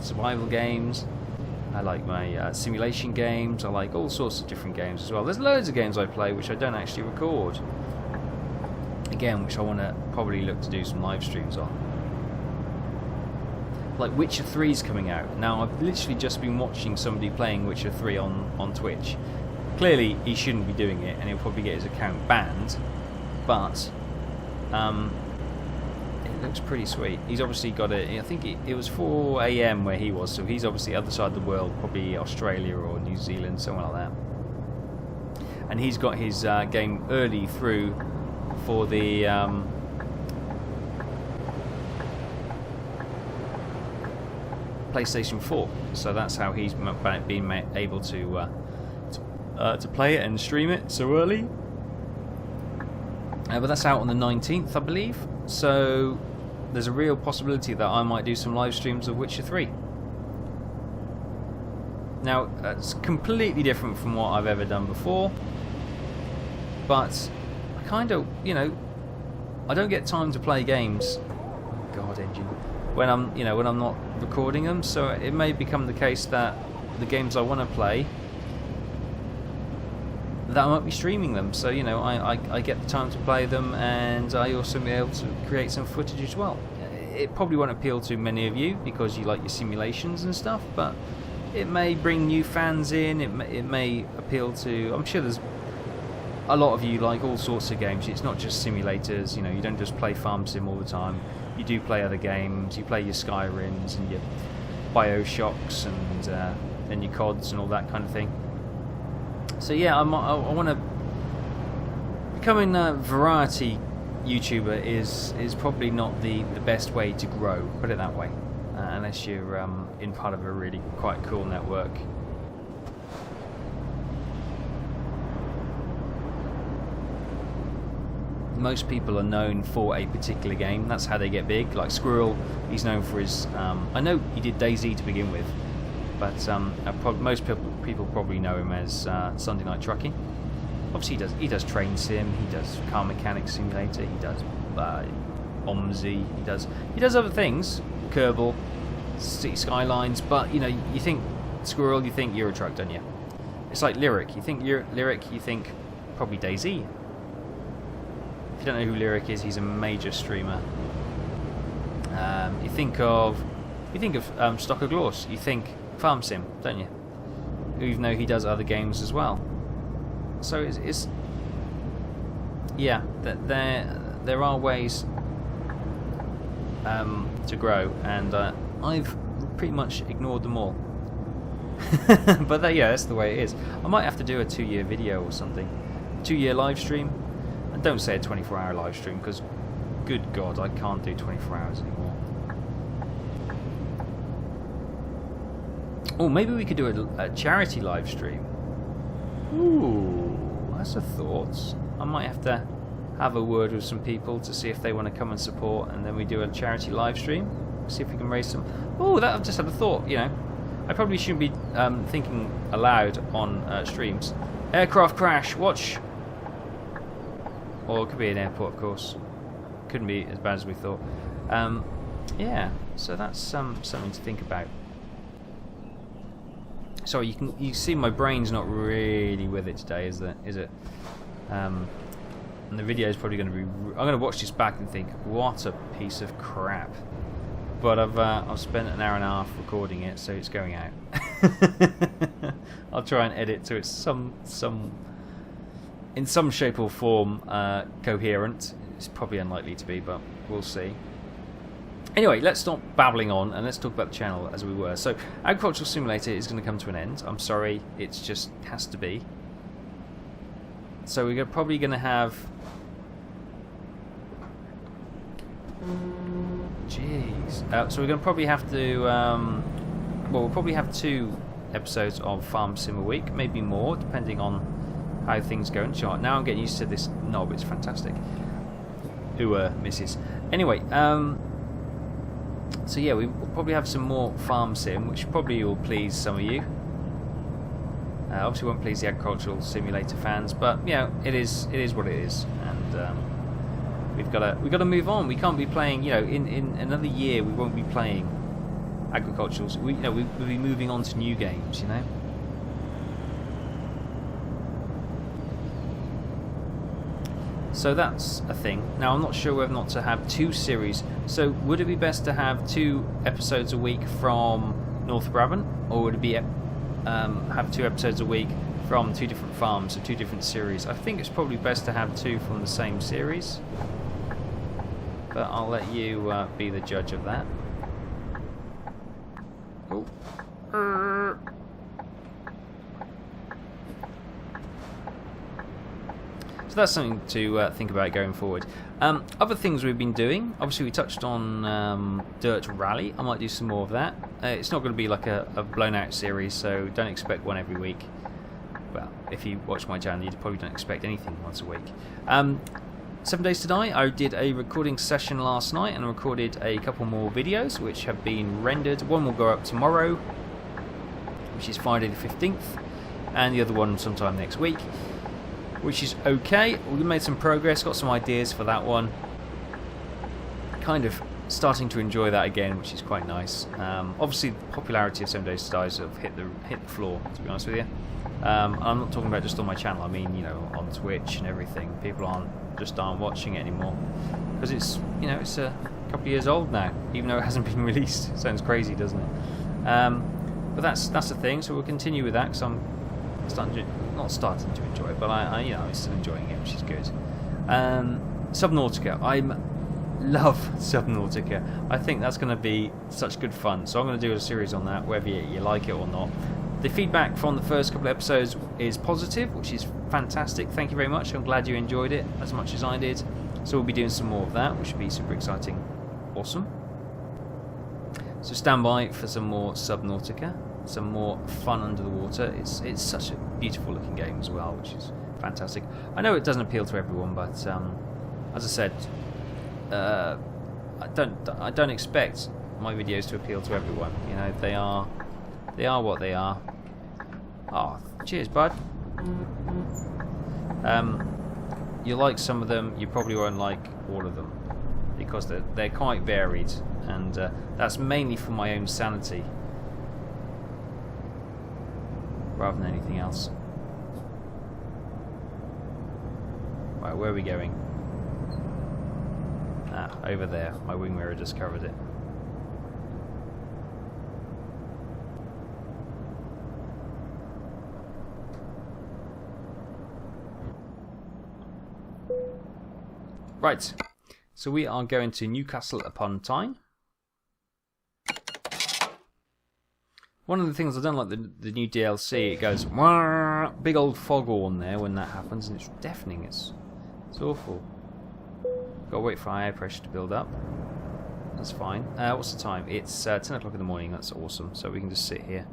survival games. I like my simulation games. I like all sorts of different games as well. There's loads of games I play which I don't actually record. Again, which I want to probably look to do some live streams on. Like Witcher 3 is coming out. Now, I've literally just been watching somebody playing Witcher 3 on Twitch. Clearly, he shouldn't be doing it, and he'll probably get his account banned. But it looks pretty sweet. He's obviously got it. I think it was 4 AM where he was, so he's obviously other side of the world, probably Australia or New Zealand, somewhere like that. And he's got his game early through for the PlayStation 4, so that's how he's been able to play it and stream it so early. But that's out on the 19th, I believe. So there's a real possibility that I might do some live streams of Witcher 3. Now, it's completely different from what I've ever done before, but I kind of, you know, I don't get time to play games. God, engine. When I'm, you know, when I'm not recording them, so it may become the case that the games I want to play, that I might be streaming them. So, you know, I get the time to play them, and I also be able to create some footage as well. It probably won't appeal to many of you because you like your simulations and stuff, but it may bring new fans in. It may appeal to. I'm sure there's a lot of you like all sorts of games. It's not just simulators. You know, you don't just play Farm Sim all the time. You do play other games. You play your Skyrims and your Bioshocks and your CODs and all that kind of thing. So yeah, I want to becoming a variety YouTuber is probably not the best way to grow. Put it that way, unless you're in part of a really quite cool network. Most people are known for a particular game. That's how they get big. Like Squirrel, he's known for his. I know he did DayZ to begin with, but most people probably know him as Sunday Night Trucking. Obviously, he does Train Sim. He does Car Mechanic Simulator. He does OMSI. He does other things. Kerbal, City Skylines. But you know, you think Squirrel, you think Euro Truck, don't you? It's like Lyric. You think Lyric, you think probably DayZ. If you don't know who Lyric is, he's a major streamer. You think of Stocker Gloss, you think Farm Sim, don't you? Even though he does other games as well. So it's yeah, there are ways to grow, and I've pretty much ignored them all. But yeah, that's the way it is. I might have to do a 2-year video or something, 2-year live stream. And don't say a 24-hour live stream, because good God, I can't do 24 hours anymore. Oh, maybe we could do a charity live stream. Ooh, that's a thought. I might have to have a word with some people to see if they want to come and support, and then we do a charity live stream. See if we can raise some. Oh, that I've just had a thought. You know, I probably shouldn't be thinking aloud on streams. Aircraft crash. Watch. Or it could be an airport, of course. Couldn't be as bad as we thought. Yeah, so that's something to think about. Sorry, you see my brain's not really with it today, is it? And the video is probably going to be. I'm going to watch this back and think, what a piece of crap. But I've spent an hour and a half recording it, so it's going out. I'll try and edit so it's in some shape or form coherent. It's probably unlikely to be, but we'll see. Anyway, let's stop babbling on and let's talk about the channel as we were. So, Agricultural Simulator is going to come to an end. I'm sorry, it just has to be. So we're probably going to have... Jeez. So we're going to probably have to... well, we'll probably have 2 episodes of Farm Sim a week, maybe more, depending on how things go. Now I'm getting used to this knob, it's fantastic. Ooh, misses. Anyway, so yeah, we'll probably have some more Farm Sim, which probably will please some of you. Obviously won't please the Agricultural Simulator fans, but you know, it is what it is, and we've got to move on. We can't be playing, you know, in another year we won't be playing agricultural. We'll be moving on to new games, you know. So that's a thing. Now I'm not sure whether or not to have 2 series. So would it be best to have 2 episodes a week from North Brabant, or would it be have 2 episodes a week from 2 different farms, or 2 different series? I think it's probably best to have 2 from the same series, but I'll let you be the judge of that. Oh. So that's something to think about going forward. Other things we've been doing, obviously we touched on Dirt Rally. I might do some more of that. It's not going to be like a blown out series, so don't expect one every week. Well, if you watch my channel, you probably don't expect anything once a week. 7 Days to Die, I did a recording session last night and recorded a couple more videos which have been rendered. One will go up tomorrow, which is Friday the 15th, and the other one sometime next week, which is okay. We made some progress, got some ideas for that one. Kind of starting to enjoy that again, which is quite nice. Obviously, the popularity of 7 Days to Die sort of hit the floor, to be honest with you. I'm not talking about just on my channel. I mean, you know, on Twitch and everything. People aren't watching it anymore because it's, you know, it's a couple of years old now, even though it hasn't been released. It sounds crazy, doesn't it? But that's the thing. So we'll continue with that because I'm not starting to enjoy it, but I'm still enjoying it, which is good. Subnautica, I love Subnautica. I think that's going to be such good fun, so I'm going to do a series on that, whether you like it or not. The feedback from the first couple of episodes is positive, which is fantastic. Thank you very much. I'm glad you enjoyed it as much as I did. So we'll be doing some more of that, which should be super exciting. Awesome. So stand by for some more Subnautica. Some more fun under the water. It's such a beautiful looking game as well, which is fantastic. I know it doesn't appeal to everyone, but as I said, I don't expect my videos to appeal to everyone. You know, they are what they are. Oh, cheers, bud. You like some of them, you probably won't like all of them because they're quite varied, and that's mainly for my own sanity rather than anything else. Right, where are we going? Ah, over there. My wing mirror just covered it. Right, so we are going to Newcastle upon Tyne. One of the things I don't like the new DLC, it goes wah, big old foghorn there when that happens, and it's deafening. It's awful. Got to wait for our air pressure to build up. That's fine. What's the time? It's 10 o'clock in the morning. That's awesome. So we can just sit here.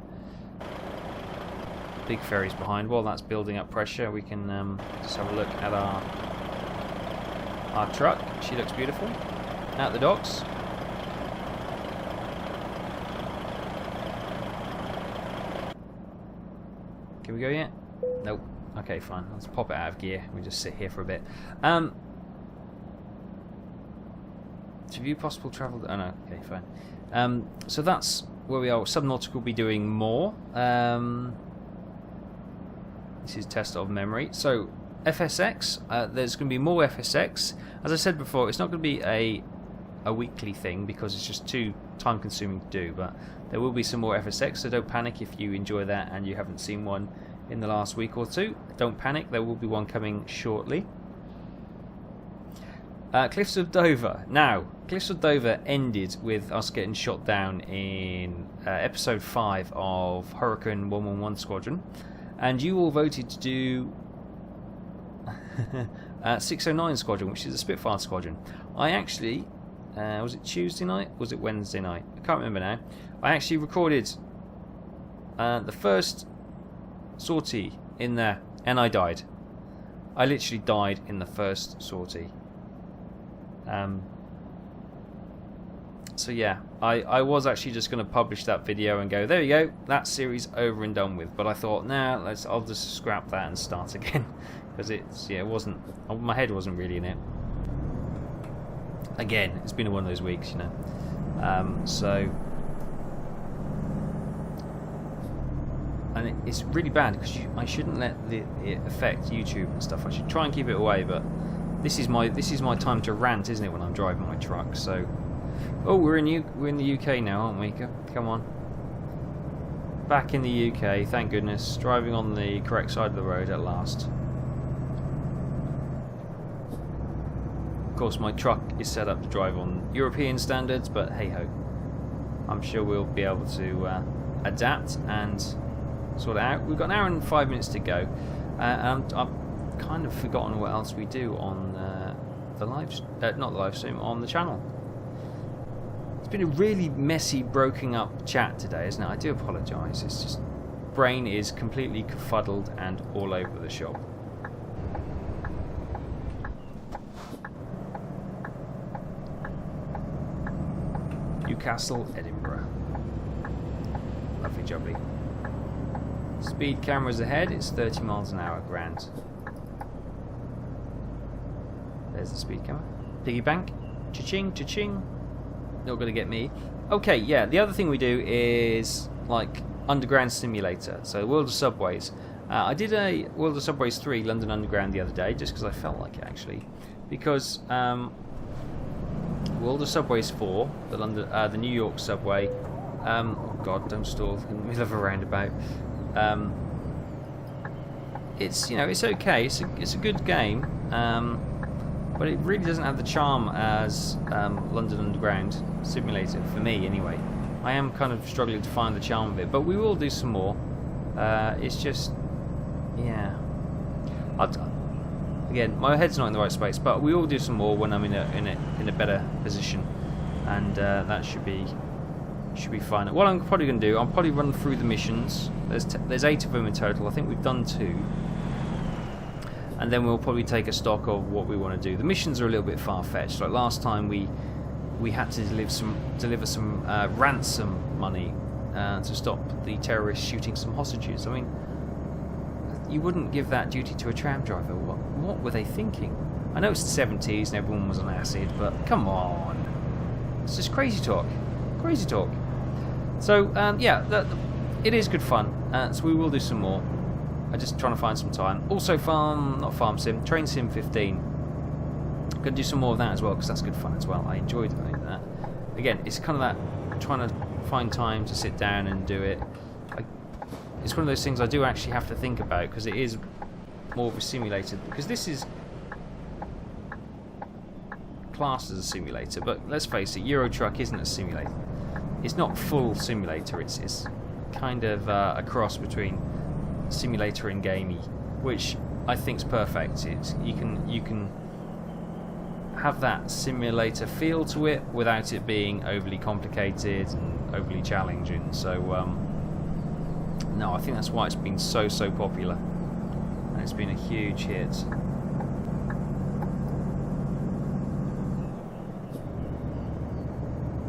Big ferry's behind. While that's building up pressure, we can just have a look at our truck. She looks beautiful. Out the docks. Can we go yet? Nope. Okay, fine. Let's pop it out of gear. We just sit here for a bit. To view possible travel. Oh no. Okay, fine. So that's where we are. Subnautica will be doing more. This is test of memory. So FSX. There's going to be more FSX. As I said before, it's not going to be a weekly thing because it's just too time-consuming to do. But there will be some more FSX, so don't panic if you enjoy that and you haven't seen one in the last week or two. Don't panic, there will be one coming shortly. Cliffs of Dover. Now, Cliffs of Dover ended with us getting shot down in episode 5 of Hurricane 111 Squadron, and you all voted to do 609 Squadron, which is a Spitfire Squadron. I actually, was it Tuesday night? Was it Wednesday night? I can't remember now. I actually recorded the first sortie in there, and I died. I literally died in the first sortie. So yeah, I was actually just going to publish that video and go, there you go, that series over and done with. But I thought, nah, I'll just scrap that and start again, because it wasn't, my head wasn't really in it. Again, it's been one of those weeks, you know. So, and it's really bad because I shouldn't let it affect YouTube and stuff. I should try and keep it away, but this is my time to rant, isn't it, when I'm driving my truck? So, oh, we're in the UK now, aren't we? Come on, back in the UK, thank goodness. Driving on the correct side of the road at last. Of course, my truck is set up to drive on European standards, but hey ho, I'm sure we'll be able to adapt and sort it out. We've got an hour and 5 minutes to go. I've kind of forgotten what else we do on the not the live stream, on the channel. It's been a really messy, broken up chat today, isn't it? I do apologise. It's just brain is completely confuddled and all over the shop. Newcastle, Edinburgh. Lovely jubbly. Speed cameras ahead, it's 30 miles an hour, grand. There's the speed camera. Piggy bank. Cha-ching, cha-ching. Not going to get me. Okay, yeah, the other thing we do is like Underground Simulator. So World of Subways. I did a World of Subways 3 London Underground the other day, just because I felt like it actually. Because World of Subways 4, the New York subway. Oh God, don't stall in the middle of a roundabout. It's it's okay. It's a good game, but it really doesn't have the charm as London Underground Simulator for me. Anyway, I am kind of struggling to find the charm of it, but we will do some more. It's just, yeah. Again, my head's not in the right space, but we will do some more when I'm in a better position, and that should be fine. What I'm probably going to do, I'll probably run through the missions. There's 8 of them in total. I think we've done 2, and then we'll probably take a stock of what we want to do. The missions are a little bit far-fetched. Like last time, we had to deliver some ransom money to stop the terrorists shooting some hostages. I mean, you wouldn't give that duty to a tram driver. What were they thinking? I know it's the 70s and everyone was on acid, but come on, it's just crazy talk. Crazy talk. So yeah, it is good fun. So we will do some more. I'm just trying to find some time. Also, Farm Sim, Train Sim 15. Going to do some more of that as well, because that's good fun as well. I enjoyed doing that. Again, it's kind of that trying to find time to sit down and do it. It's one of those things I do actually have to think about, because it is more of a simulator. Because this is classed as a simulator, but let's face it, Euro Truck isn't a simulator. It's not full simulator. It's kind of a cross between simulator and gamey, which I think is perfect. You can have that simulator feel to it without it being overly complicated and overly challenging. So no, I think that's why it's been so popular, and it's been a huge hit.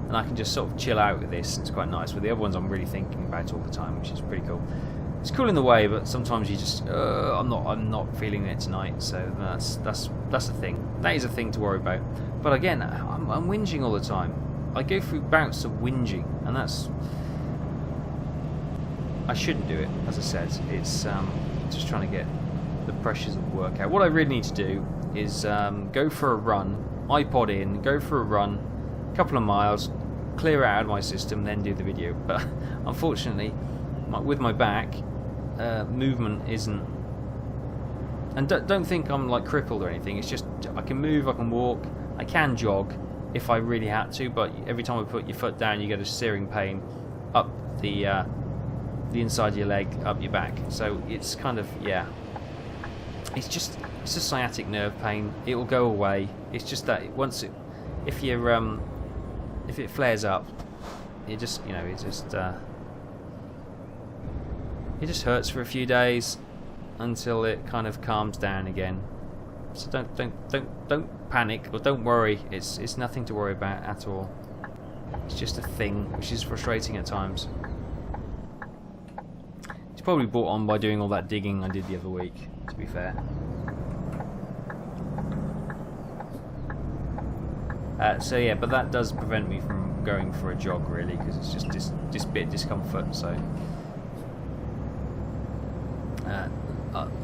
And I can just sort of chill out with this. It's quite nice. With the other ones, I'm really thinking about all the time, which is pretty cool. It's cool in the way, but sometimes you just I'm not feeling it tonight. So that's the thing. That is a thing to worry about. But again, I'm whinging all the time. I go through bouts of whinging, and that's, I shouldn't do it. As I said, it's just trying to get the pressures of work out. What I really need to do is go for a run, iPod in, go for a run, a couple of miles, clear it out of my system, then do the video. But unfortunately, with my back, movement isn't, and don't think I'm like crippled or anything. It's just I can move, I can walk, I can jog if I really had to, but every time I put your foot down, you get a searing pain up the inside of your leg, up your back. So it's kind of, yeah, it's just a sciatic nerve pain. It will go away. It's just that if it flares up, it just, you know, it just hurts for a few days until it kind of calms down again. So don't panic or don't worry. It's nothing to worry about at all. It's just a thing which is frustrating at times. It's probably brought on by doing all that digging I did the other week, to be fair. So yeah, but that does prevent me from going for a jog, really, because it's just this bit of discomfort.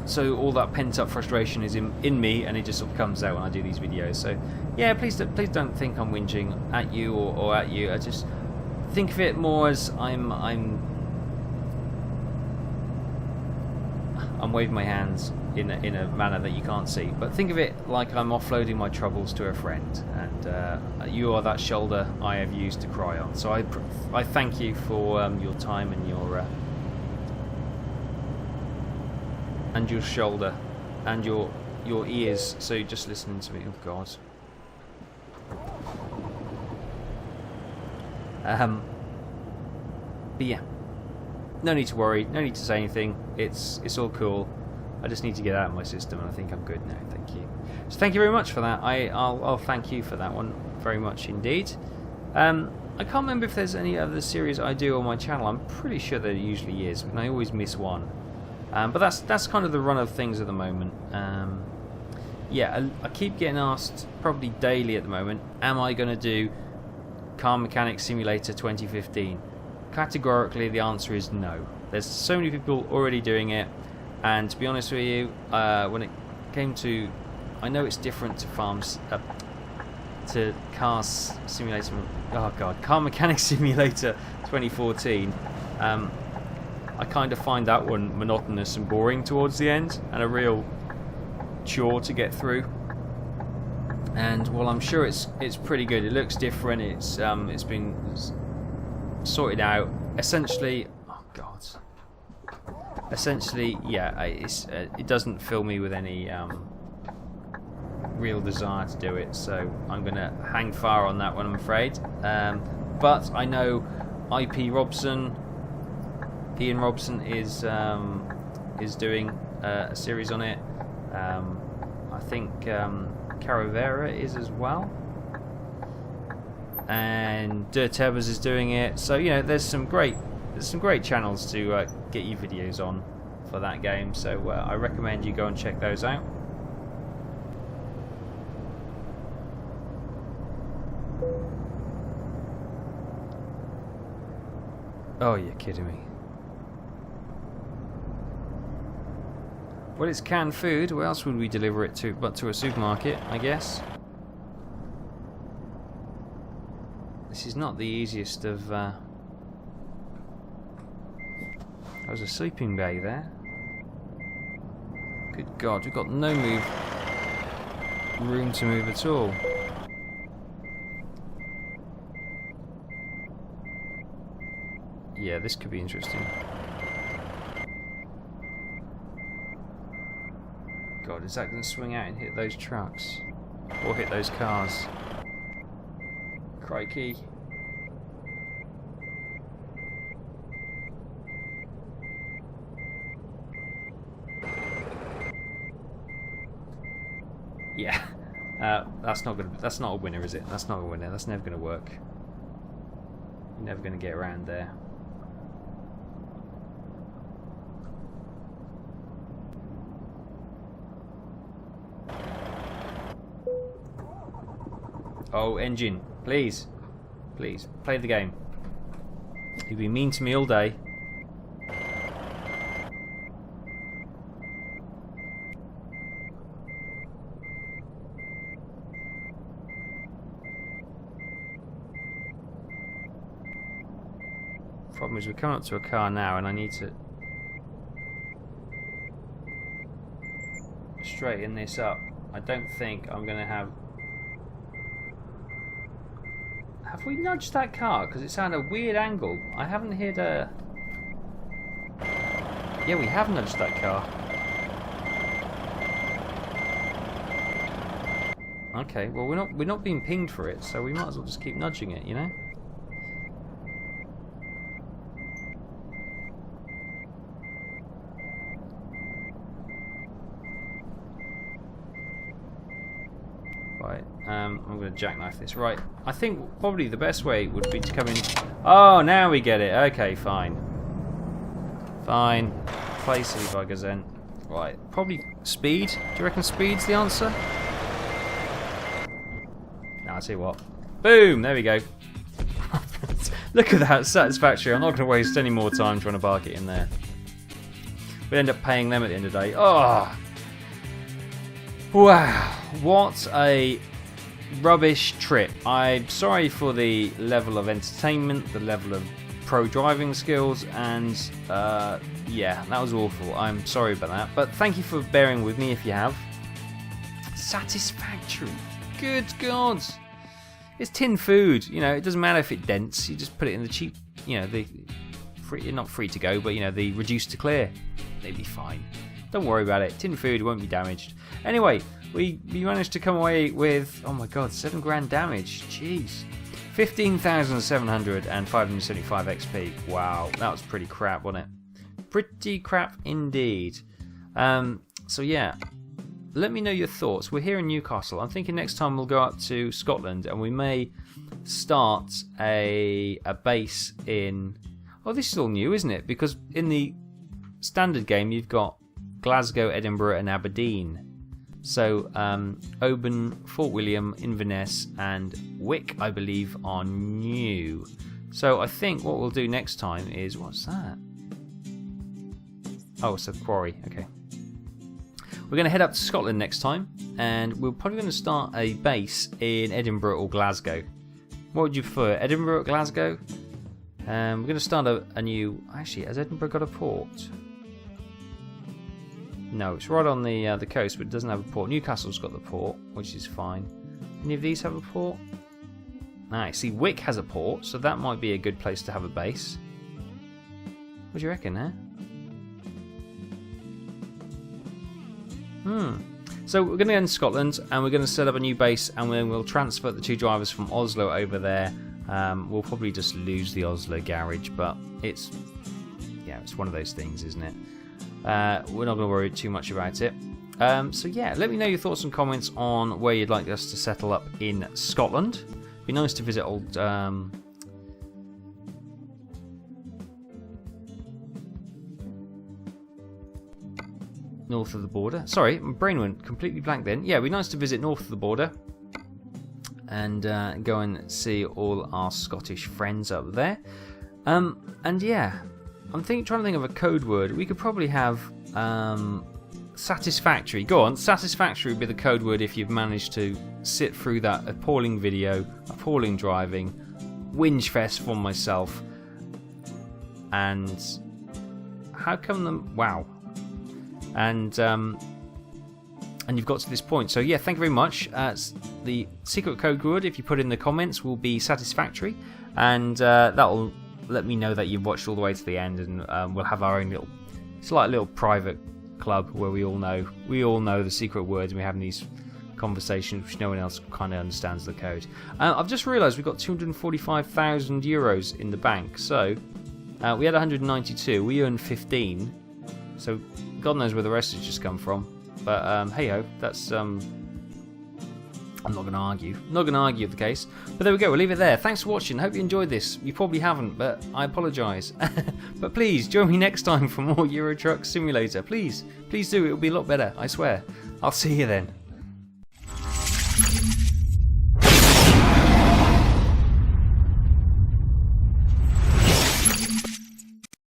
So all that pent-up frustration is in me, and it just sort of comes out when I do these videos. So yeah, please don't think I'm whinging at you or at you. I just think of it more as I'm waving my hands in a manner that you can't see. But think of it like I'm offloading my troubles to a friend, and you are that shoulder I have used to cry on. So I thank you for your time and your shoulder and your ears. So you're just listening to me. Oh God. But yeah, no need to worry, no need to say anything. It's all cool. I just need to get out of my system, and I think I'm good now. Thank you. So thank you very much for that. I'll thank you for that one very much indeed. I can't remember if there's any other series I do on my channel. I'm pretty sure there usually is, and I always miss one. But that's kind of the run of things at the moment. Yeah, I keep getting asked, probably daily at the moment, am I going to do Car Mechanic Simulator 2015? Categorically, the answer is no. There's so many people already doing it, and to be honest with you, when it came to, I know it's different to to Car Simulator. Oh God, Car Mechanic Simulator 2014. I kind of find that one monotonous and boring towards the end, and a real chore to get through. And while I'm sure it's pretty good, it looks different. It's been sorted out. Essentially, oh God. Essentially, yeah, it doesn't fill me with any real desire to do it. So I'm gonna hang fire on that one, I'm afraid. But I know Ian Robson is doing a series on it. I think Caravera is as well, and Dirturbers is doing it. So you know, there's some great channels to get you videos on for that game. So I recommend you go and check those out. Oh, you're kidding me. Well, it's canned food. Where else would we deliver it to but to a supermarket, I guess? This is not the easiest of... There was a sleeping bag there. Good God, we've got no room to move at all. Yeah, this could be interesting. God, is that going to swing out and hit those trucks? Or hit those cars? Crikey. Yeah. That's not a winner, is it? That's not a winner. That's never going to work. You're never going to get around there. Oh, engine, please. Please, play the game. You've been mean to me all day. Problem is, we're coming up to a car now, and I need to straighten this up. I don't think I'm going to have Have we nudged that car? Because it's at a weird angle. I haven't hit a... Yeah, we have nudged that car. Okay, well we're not being pinged for it, so we might as well just keep nudging it, you know? Right, I'm going to jackknife this. Right, I think probably the best way would be to come in... Oh, now we get it. Okay, fine. Fine. Play silly buggers then. Right, probably speed. Do you reckon speed's the answer? No, I'll tell you what. Boom! There we go. Look at that, satisfactory. I'm not going to waste any more time trying to bark it in there. We'd end up paying them at the end of the day. Oh! Wow, what a rubbish trip. I'm sorry for the level of entertainment, the level of pro driving skills, and yeah, that was awful. I'm sorry about that, but thank you for bearing with me if you have. Satisfactory. Good God. It's tin food, you know, it doesn't matter if it dents, you just put it in the cheap, you know, the free, not free to go, but you know, the reduced to clear. They'd be fine. Don't worry about it. Tin food won't be damaged. Anyway, we managed to come away with, oh my God, 7 grand damage. Jeez. 15,700 and 575 XP. Wow, that was pretty crap, wasn't it? Pretty crap indeed. So yeah, let me know your thoughts. We're here in Newcastle. I'm thinking next time we'll go up to Scotland and we may start a base in... Oh, this is all new, isn't it? Because in the standard game you've got Glasgow, Edinburgh and Aberdeen. So Oban, Fort William, Inverness and Wick, I believe, are new. So I think what we'll do next time is... What's that? Oh, it's a quarry. Okay. We're going to head up to Scotland next time, and we're probably going to start a base in Edinburgh or Glasgow. What would you prefer, Edinburgh or Glasgow? We're going to start a new... Actually, has Edinburgh got a port? No, it's right on the coast, but it doesn't have a port. Newcastle's got the port, which is fine. Any of these have a port? Nice. See, Wick has a port, so that might be a good place to have a base. What do you reckon, eh? So we're going to go in Scotland, and we're going to set up a new base, and then we'll transfer the 2 drivers from Oslo over there. We'll probably just lose the Oslo garage, but it's one of those things, isn't it? We're not going to worry too much about it. So yeah, let me know your thoughts and comments on where you'd like us to settle up in Scotland. It'd be nice to visit old... north of the border. Sorry, my brain went completely blank then. Yeah, it'd be nice to visit north of the border and go and see all our Scottish friends up there. And yeah, I'm trying to think of a code word. We could probably have satisfactory. Go on, satisfactory would be the code word if you've managed to sit through that appalling video, appalling driving, whinge fest for myself. And how come them? Wow. And you've got to this point. So yeah, thank you very much. The secret code word, if you put in the comments, will be satisfactory, and that'll let me know that you've watched all the way to the end, and we'll have our own little... It's like a little private club where we all know the secret words, and we're having these conversations which no one else kind of understands the code. I've just realised we've got 245,000 euros in the bank. So we had 192. We earned 15. So God knows where the rest has just come from. But hey ho, that's I'm not going to argue. Not going to argue the case. But there we go, we'll leave it there. Thanks for watching. Hope you enjoyed this. You probably haven't, but I apologise. But please, join me next time for more Euro Truck Simulator. Please do. It'll be a lot better, I swear. I'll see you then.